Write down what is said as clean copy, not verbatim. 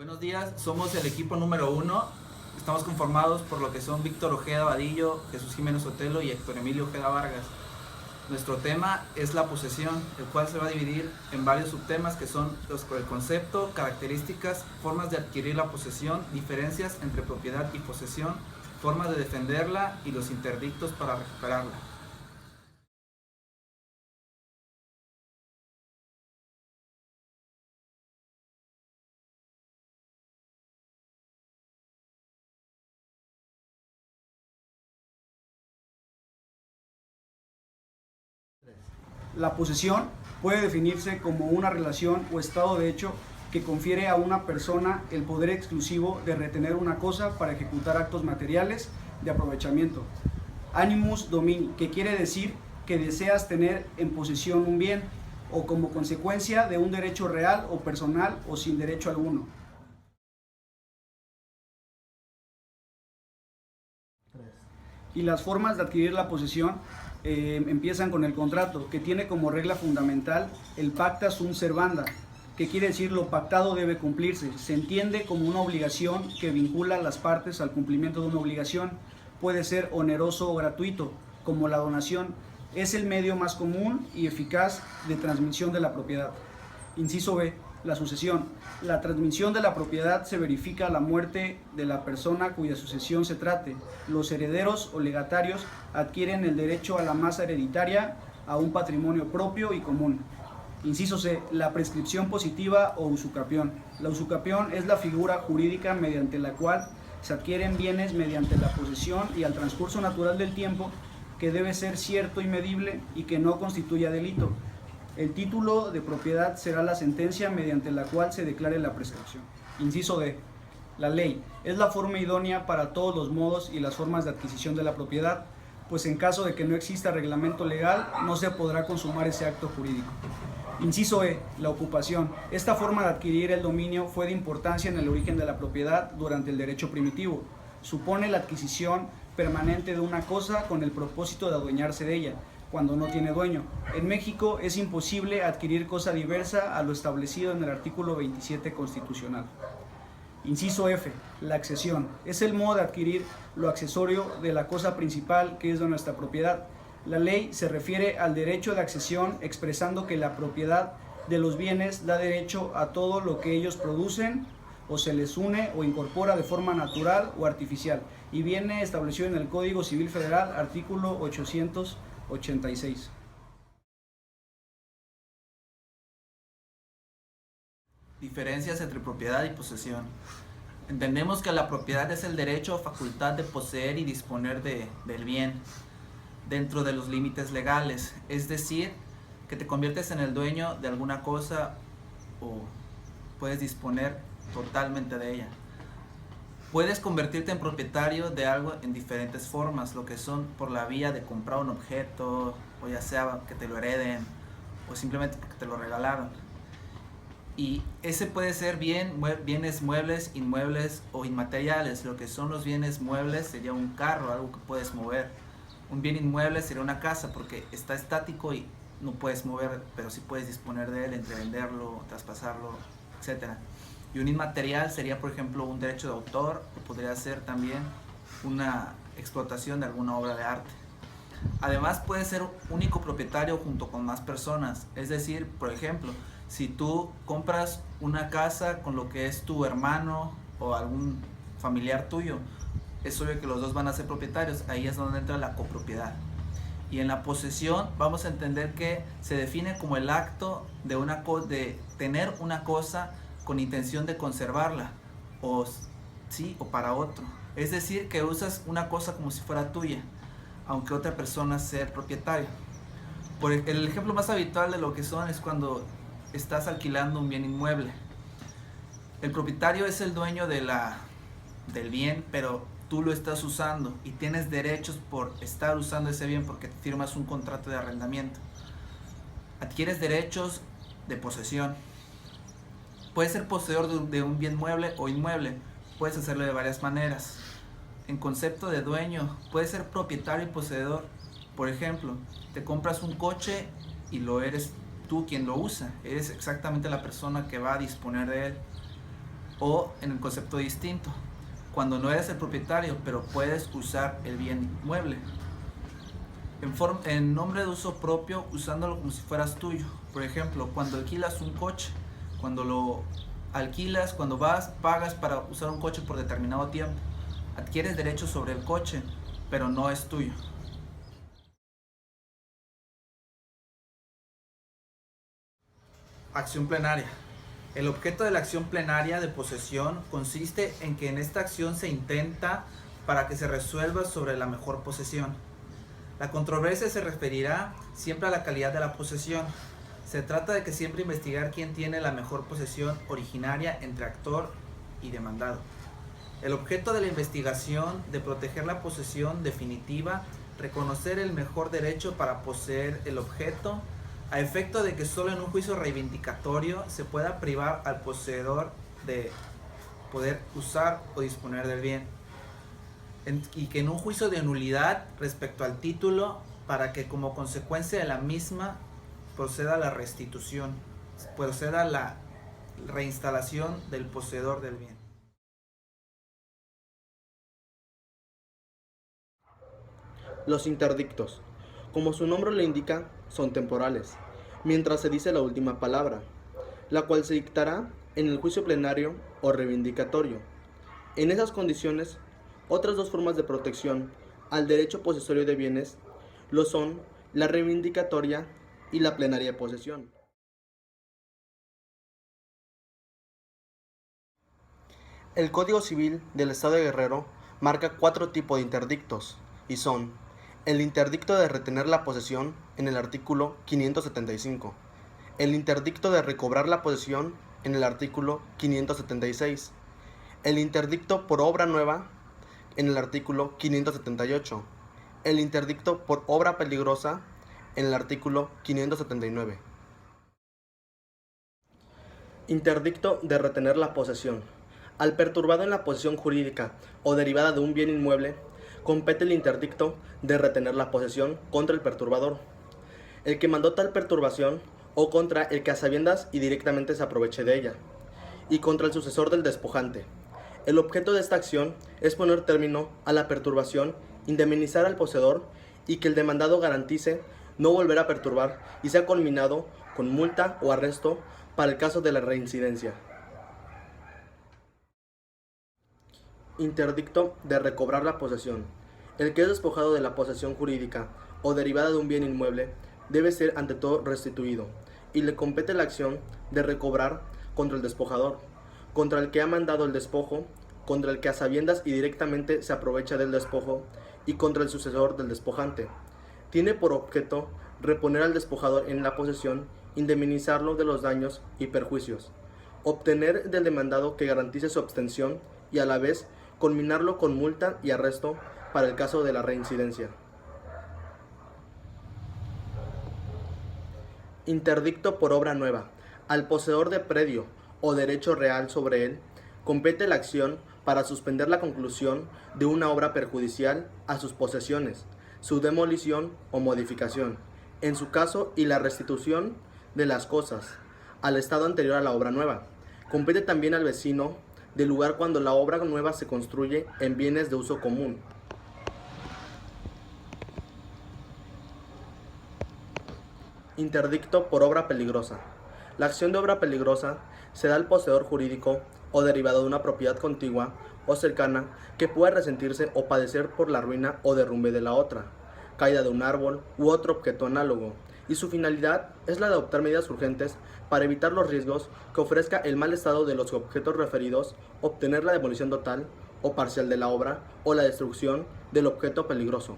Buenos días, somos el equipo número 1. Estamos conformados por lo que son Víctor Ojeda Vadillo, Jesús Jiménez Sotelo y Héctor Emilio Ojeda Vargas. Nuestro tema es la posesión, el cual se va a dividir en varios subtemas que son el concepto, características, formas de adquirir la posesión, diferencias entre propiedad y posesión, formas de defenderla y los interdictos para recuperarla. La posesión puede definirse como una relación o estado de hecho que confiere a una persona el poder exclusivo de retener una cosa para ejecutar actos materiales de aprovechamiento. Animus domini, que quiere decir que deseas tener en posesión un bien o como consecuencia de un derecho real o personal o sin derecho alguno. Y las formas de adquirir la posesión empiezan con el contrato, que tiene como regla fundamental el pacta sunt servanda, que quiere decir lo pactado debe cumplirse. Se entiende como una obligación que vincula a las partes al cumplimiento de una obligación. Puede ser oneroso o gratuito, como la donación. Es el medio más común y eficaz de transmisión de la propiedad. Inciso B. La sucesión. La transmisión de la propiedad se verifica a la muerte de la persona cuya sucesión se trate. Los herederos o legatarios adquieren el derecho a la masa hereditaria, a un patrimonio propio y común. Inciso C. La prescripción positiva o usucapión. La usucapión es la figura jurídica mediante la cual se adquieren bienes mediante la posesión y al transcurso natural del tiempo, que debe ser cierto y medible y que no constituya delito. El título de propiedad será la sentencia mediante la cual se declare la prescripción. Inciso D. La ley es la forma idónea para todos los modos y las formas de adquisición de la propiedad, pues en caso de que no exista reglamento legal, no se podrá consumar ese acto jurídico. Inciso E. La ocupación. Esta forma de adquirir el dominio fue de importancia en el origen de la propiedad durante el derecho primitivo. Supone la adquisición permanente de una cosa con el propósito de adueñarse de ella, cuando no tiene dueño. En México es imposible adquirir cosa diversa a lo establecido en el artículo 27 constitucional. Inciso F. La accesión. Es el modo de adquirir lo accesorio de la cosa principal que es de nuestra propiedad. La ley se refiere al derecho de accesión expresando que la propiedad de los bienes da derecho a todo lo que ellos producen o se les une o incorpora de forma natural o artificial y viene establecido en el Código Civil Federal, artículo 886. Diferencias entre propiedad y posesión. Entendemos que la propiedad es el derecho o facultad de poseer y disponer del bien dentro de los límites legales, es decir, que te conviertes en el dueño de alguna cosa o puedes disponer totalmente de ella. Puedes convertirte en propietario de algo en diferentes formas, lo que son por la vía de comprar un objeto, o ya sea que te lo hereden, o simplemente porque te lo regalaron. Y ese puede ser bienes muebles, inmuebles o inmateriales. Lo que son los bienes muebles sería un carro, algo que puedes mover. Un bien inmueble sería una casa porque está estático y no puedes mover, pero sí puedes disponer de él, entre venderlo, traspasarlo, etc. Y un inmaterial sería, por ejemplo, un derecho de autor, o podría ser también una explotación de alguna obra de arte. Además, puede ser único propietario junto con más personas. Es decir, por ejemplo, si tú compras una casa con lo que es tu hermano o algún familiar tuyo, es obvio que los dos van a ser propietarios. Ahí es donde entra la copropiedad. Y en la posesión vamos a entender que se define como el acto de tener una cosa con intención de conservarla o para otro. Es decir, que usas una cosa como si fuera tuya, aunque otra persona sea el propietario. El ejemplo más habitual de lo que son es cuando estás alquilando un bien inmueble. El propietario es el dueño del bien, pero tú lo estás usando y tienes derechos por estar usando ese bien porque firmas un contrato de arrendamiento. Adquieres derechos de posesión. Puedes ser poseedor de un bien mueble o inmueble. Puedes hacerlo de varias maneras. En concepto de dueño, puedes ser propietario y poseedor. Por ejemplo, te compras un coche y lo eres tú quien lo usa. Eres exactamente la persona que va a disponer de él. O en el concepto distinto, cuando no eres el propietario, pero puedes usar el bien inmueble. En nombre de uso propio, usándolo como si fueras tuyo. Por ejemplo, cuando alquilas un coche, cuando lo alquilas, cuando pagas para usar un coche por determinado tiempo, adquieres derechos sobre el coche, pero no es tuyo. Acción plenaria. El objeto de la acción plenaria de posesión consiste en que en esta acción se intenta para que se resuelva sobre la mejor posesión. La controversia se referirá siempre a la calidad de la posesión. Se trata de que siempre investigar quién tiene la mejor posesión originaria entre actor y demandado. El objeto de la investigación de proteger la posesión definitiva, reconocer el mejor derecho para poseer el objeto, a efecto de que solo en un juicio reivindicatorio se pueda privar al poseedor de poder usar o disponer del bien, y que en un juicio de nulidad respecto al título, para que como consecuencia de la misma proceda la restitución, proceda la reinstalación del poseedor del bien. Los interdictos, como su nombre lo indica, son temporales, mientras se dice la última palabra, la cual se dictará en el juicio plenario o reivindicatorio. En esas condiciones, otras dos formas de protección al derecho posesorio de bienes lo son la reivindicatoria y la plenaria de posesión. El Código Civil del Estado de Guerrero marca 4 tipos de interdictos, y son: el interdicto de retener la posesión en el artículo 575, el interdicto de recobrar la posesión en el artículo 576, el interdicto por obra nueva en el artículo 578, el interdicto por obra peligrosa en el artículo 579. Interdicto de retener la posesión. Al perturbado en la posesión jurídica o derivada de un bien inmueble, compete el interdicto de retener la posesión contra el perturbador, el que mandó tal perturbación, o contra el que a sabiendas y directamente se aproveche de ella, y contra el sucesor del despojante. El objeto de esta acción es poner término a la perturbación, indemnizar al poseedor y que el demandado garantice no volver a perturbar y sea culminado con multa o arresto para el caso de la reincidencia. Interdicto de recobrar la posesión. El que es despojado de la posesión jurídica o derivada de un bien inmueble debe ser ante todo restituido, y le compete la acción de recobrar contra el despojador, contra el que ha mandado el despojo, contra el que a sabiendas y directamente se aprovecha del despojo, y contra el sucesor del despojante. Tiene por objeto reponer al despojador en la posesión, indemnizarlo de los daños y perjuicios, obtener del demandado que garantice su abstención y a la vez culminarlo con multa y arresto para el caso de la reincidencia. Interdicto por obra nueva. Al poseedor de predio o derecho real sobre él, compete la acción para suspender la conclusión de una obra perjudicial a sus posesiones, su demolición o modificación, en su caso, y la restitución de las cosas al estado anterior a la obra nueva. Compete también al vecino del lugar cuando la obra nueva se construye en bienes de uso común. Interdicto por obra peligrosa. La acción de obra peligrosa se da al poseedor jurídico o derivado de una propiedad contigua o cercana que pueda resentirse o padecer por la ruina o derrumbe de la otra, caída de un árbol u otro objeto análogo, y su finalidad es la de adoptar medidas urgentes para evitar los riesgos que ofrezca el mal estado de los objetos referidos, obtener la demolición total o parcial de la obra o la destrucción del objeto peligroso.